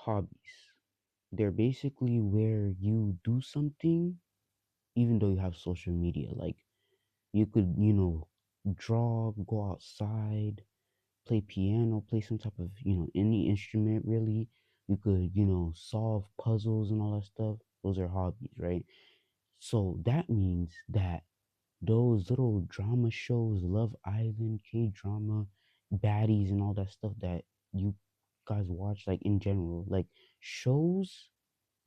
hobbies. They're basically where you do something even though you have social media. Like you could, draw, go outside, play piano, play some type of, any instrument really. You could, solve puzzles and all that stuff. Those are hobbies, right? So that means that those little drama shows, Love Island, K drama, baddies, and all that stuff that you guys watch, like in general, like shows,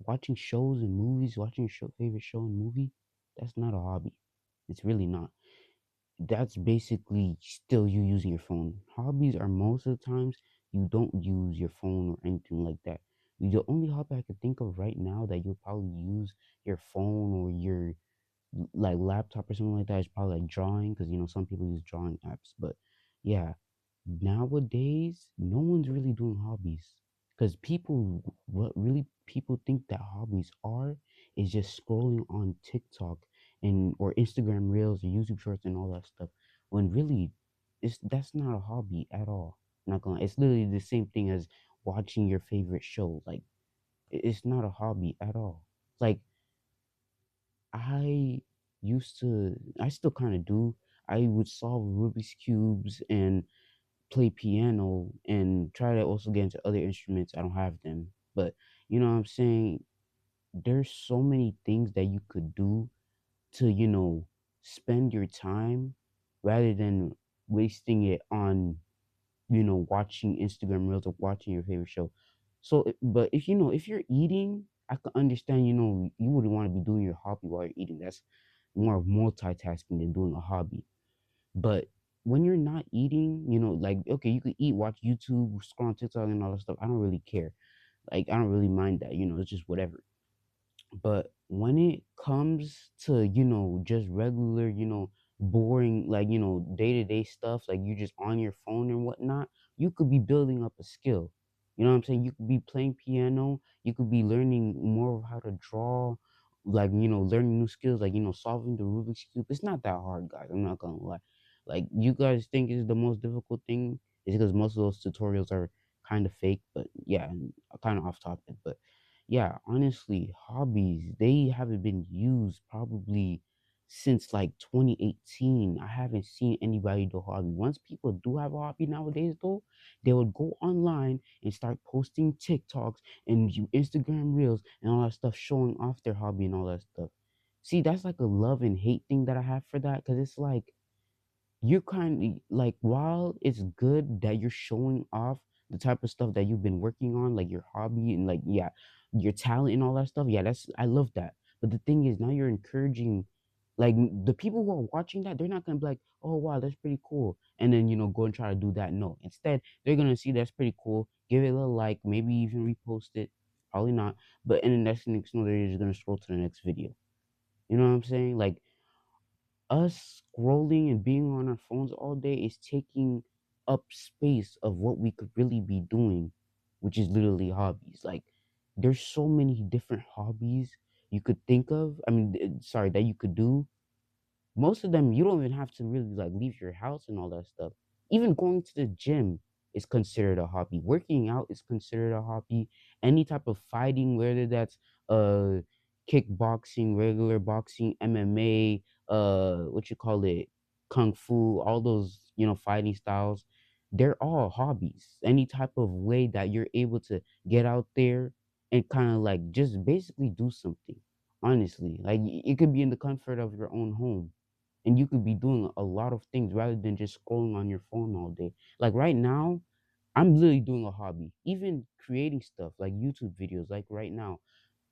watching shows and movies, watching your favorite show and movie, that's not a hobby. It's really not. That's basically still you using your phone. Hobbies are most of the times you don't use your phone or anything like that. The only hobby I could think of right now that you'll probably use your phone or your like laptop or something like that is probably like drawing, because some people use drawing apps. But yeah, nowadays no one's really doing hobbies, because what really people think that hobbies are is just scrolling on TikTok and or Instagram reels or YouTube shorts and all that stuff, when really that's not a hobby at all. Not gonna It's literally the same thing as watching your favorite show. Like it's not a hobby at all. Like I I still kind of do. I would solve Rubik's cubes and play piano and try to also get into other instruments. I don't have them, but you know what I'm saying? There's so many things that you could do to, spend your time rather than wasting it on, watching Instagram reels or watching your favorite show. So, but if you're eating, I can understand, you wouldn't want to be doing your hobby while you're eating. That's more of multitasking than doing a hobby. But when you're not eating, like okay, you could eat, watch YouTube, scroll on TikTok and all that stuff. I don't really care. Like I don't really mind that. It's just whatever. But when it comes to, just regular, boring, like, day to day stuff, like you just on your phone and whatnot, you could be building up a skill. You know what I'm saying? You could be playing piano, you could be learning more of how to draw, like, learning new skills, like, solving the Rubik's Cube. It's not that hard, guys. I'm not gonna lie. Like, you guys think it's the most difficult thing, is because most of those tutorials are kind of fake, but yeah, kind of off topic. But yeah, honestly, hobbies, they haven't been used probably since like 2018. I haven't seen anybody do a hobby. Once people do have a hobby nowadays, though, they would go online and start posting TikToks and Instagram reels and all that stuff, showing off their hobby and all that stuff. See, that's like a love and hate thing that I have for that, because it's like, you're kind of like, while it's good that you're showing off the type of stuff that you've been working on, like your hobby and like, yeah, your talent and all that stuff, yeah, I love that. But the thing is, now you're encouraging, like, the people who are watching that, they're not gonna be like, oh wow, that's pretty cool, and then go and try to do that. No, instead they're gonna see that's pretty cool, give it a little like, maybe even repost it, probably not, but and the next thing you know, they're just gonna scroll to the next video. You know what I'm saying? Like, us scrolling and being on our phones all day is taking up space of what we could really be doing, which is literally hobbies. Like, there's so many different hobbies you could think of. I mean, sorry, that you could do. Most of them you don't even have to really like leave your house and all that stuff. Even going to the gym is considered a hobby. Working out is considered a hobby. Any type of fighting, whether that's uh kickboxing, regular boxing, MMA, what you call it, kung fu, all those, fighting styles, they're all hobbies. Any type of way that you're able to get out there and kind of like just basically do something. Honestly, like it could be in the comfort of your own home, and you could be doing a lot of things rather than just scrolling on your phone all day. Like right now, I'm literally doing a hobby, even creating stuff like YouTube videos. Like right now,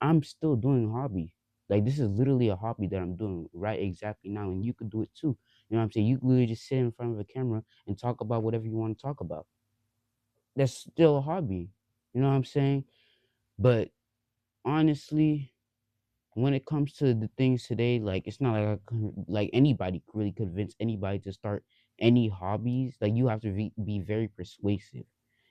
I'm still doing a hobby. Like this is literally a hobby that I'm doing right exactly now, and you could do it too. You know what I'm saying? You could literally just sit in front of a camera and talk about whatever you want to talk about. That's still a hobby. You know what I'm saying? But honestly, when it comes to the things today, like it's not like like anybody could really convince anybody to start any hobbies. Like you have to be very persuasive.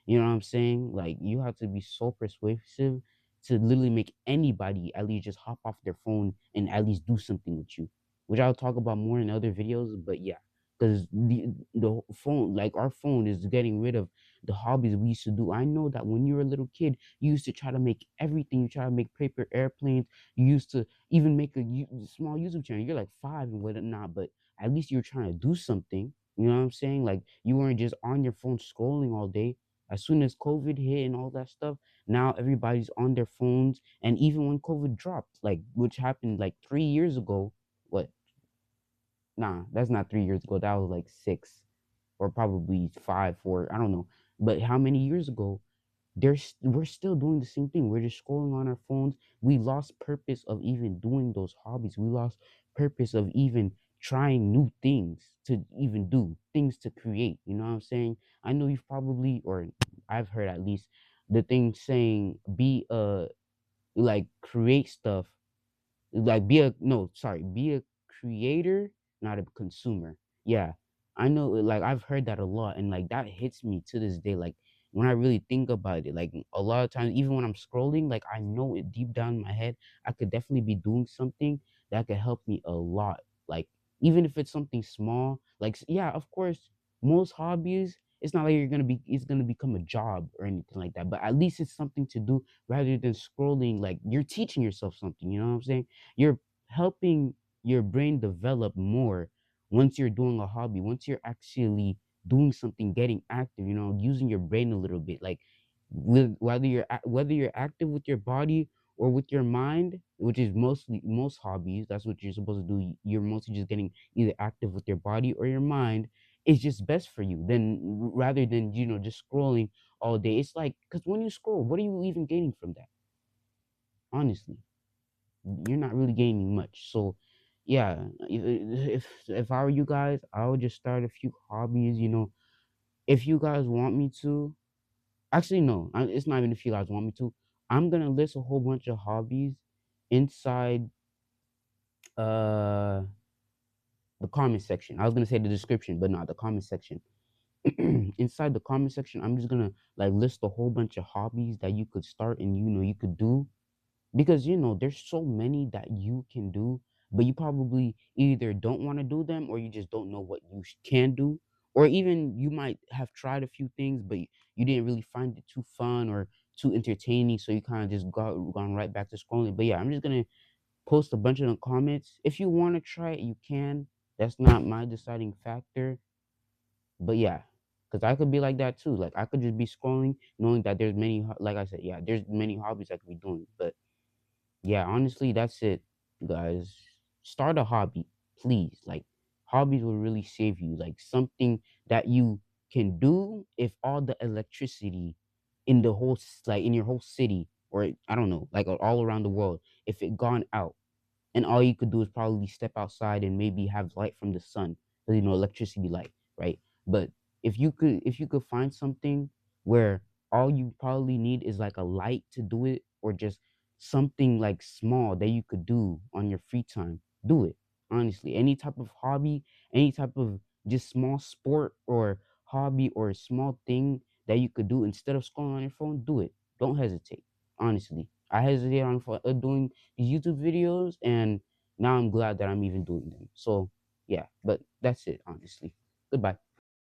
You know what I'm saying? Like you have to be so persuasive to literally make anybody at least just hop off their phone and at least do something with you, which I'll talk about more in other videos. But yeah, because the phone, like our phone, is getting rid of the hobbies we used to do. I know that when you were a little kid, you used to try to make everything. You try to make paper airplanes. You used to even make a small YouTube channel. You're like 5 and whatnot, but at least you're trying to do something. You know what I'm saying? Like you weren't just on your phone scrolling all day. As soon as COVID hit and all that stuff, now everybody's on their phones. And even when COVID dropped, like which happened like 3 years ago, what? Nah, that's not 3 years ago. That was like six or probably five, four. I don't know. But how many years ago? We're still doing the same thing. We're just scrolling on our phones. We lost purpose of even doing those hobbies. We lost purpose of even trying new things to even do things to create. You know what I'm saying? I know you've probably, or I've heard at least, the thing saying be like create stuff, like be a no sorry be a creator, not a consumer. Yeah, I know, like I've heard that a lot, and like that hits me to this day. Like when I really think about it, like a lot of times even when I'm scrolling, like I know it deep down in my head I could definitely be doing something that could help me a lot. Like even if it's something small, like yeah, of course, most hobbies, it's not like it's gonna become a job or anything like that, but at least it's something to do rather than scrolling. Like you're teaching yourself something, you know what I'm saying? You're helping your brain develop more once you're doing a hobby, once you're actually doing something, getting active, using your brain a little bit. Like whether you're active with your body or with your mind, which is mostly most hobbies, that's what you're supposed to do. You're mostly just getting either active with your body or your mind. It's just best for you than rather than just scrolling all day. It's like, because when you scroll, what are you even gaining from that? Honestly, you're not really gaining much. So, yeah, if I were you guys, I would just start a few hobbies. If you guys want me to, actually no, it's not even if you guys want me to. I'm gonna list a whole bunch of hobbies inside uh the comment section. I was gonna say the description, but not the comment section. Inside the comment section, I'm just gonna like list a whole bunch of hobbies that you could start and you could do, because there's so many that you can do, but you probably either don't want to do them or you just don't know what you can do, or even you might have tried a few things but you didn't really find it too fun or too entertaining, so you kind of just gone right back to scrolling. But yeah, I'm just gonna post a bunch of the comments. If you want to try it, you can. That's not my deciding factor. But yeah, because I could be like that too. Like I could just be scrolling knowing that there's many like I said, yeah, there's many hobbies I could be doing. But yeah, honestly, that's it, guys. Start a hobby, please. Like, hobbies will really save you. Like, something that you can do if all the electricity in the whole, like, in your whole city, or I don't know, like, all around the world, if it gone out, and all you could do is probably step outside and maybe have light from the sun, electricity light, right? But if you could find something where all you probably need is like a light to do it, or just something like small that you could do on your free time, do it. Honestly, any type of hobby, any type of just small sport or hobby or a small thing that you could do instead of scrolling on your phone, do it. Don't hesitate. Honestly, I hesitate on doing these YouTube videos, and now I'm glad that I'm even doing them. So yeah, but that's it, honestly. Goodbye.